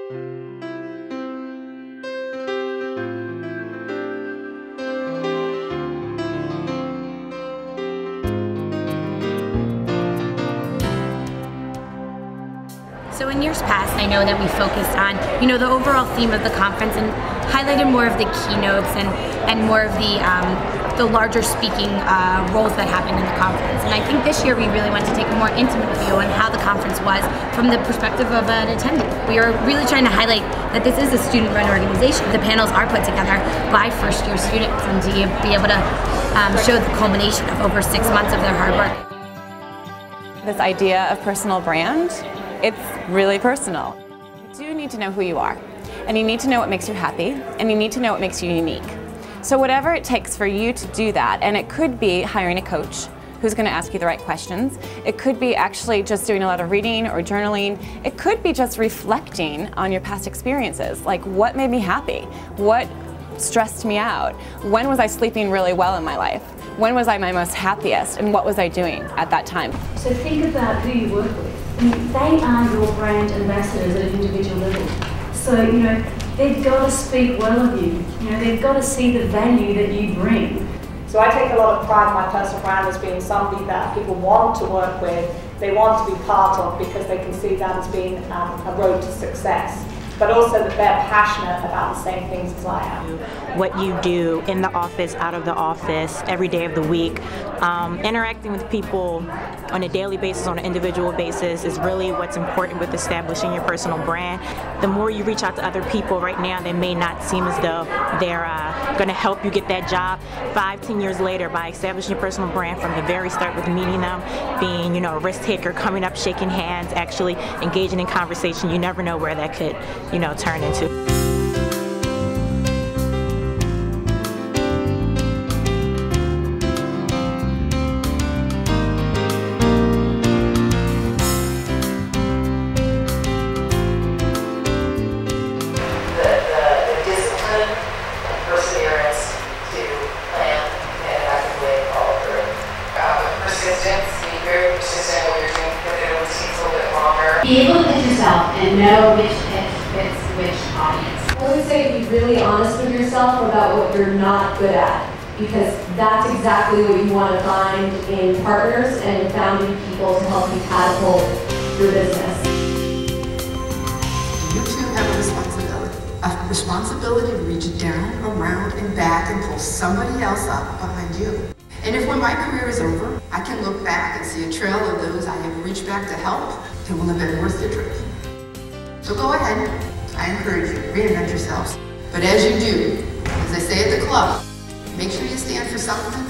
So in years past, I know that we focused on, the overall theme of the conference and highlighted more of the keynotes and more of the larger speaking roles that happened in the conference. And I think this year we really wanted to take a more intimate view on how the conference was from the perspective of an attendee. We are really trying to highlight that this is a student-run organization. The panels are put together by first-year students, and to be able to show the culmination of over 6 months of their hard work. This idea of personal brand, it's really personal. You do need to know who you are, and you need to know what makes you happy, and you need to know what makes you unique. So whatever it takes for you to do that, and it could be hiring a coach who's going to ask you the right questions. It could be actually just doing a lot of reading or journaling. It could be just reflecting on your past experiences, like what made me happy, what stressed me out, when was I sleeping really well in my life, when was I my most happiest, and what was I doing at that time. So think about who you work with. I mean, they are your brand ambassadors at an individual level. So, they've got to speak well of you. They've got to see the value that you bring. So I take a lot of pride in my personal brand as being somebody that people want to work with, they want to be part of because they can see that as being a road to success. But also that they're passionate about the same things as I am. What you do in the office, out of the office, every day of the week, interacting with people on a daily basis, on an individual basis is really what's important with establishing your personal brand. The more you reach out to other people right now, they may not seem as though they're going to help you get that job. 5-10 years later, by establishing your personal brand from the very start with meeting them, being a risk taker, coming up, shaking hands, actually engaging in conversation, you never know where that could turn into. Be able to pitch yourself and know which pitch fits which audience. I would say be really honest with yourself about what you're not good at, because that's exactly what you want to find in partners and in founding people to help you catapult your business. You too have a responsibility to reach down, around, and back and pull somebody else up behind you. And if when my career is over, I can look back and see a trail of those I have reached back to help, it will have been worth the trip. So go ahead, I encourage you, reinvent yourselves. But as you do, as I say at the club, make sure you stand for something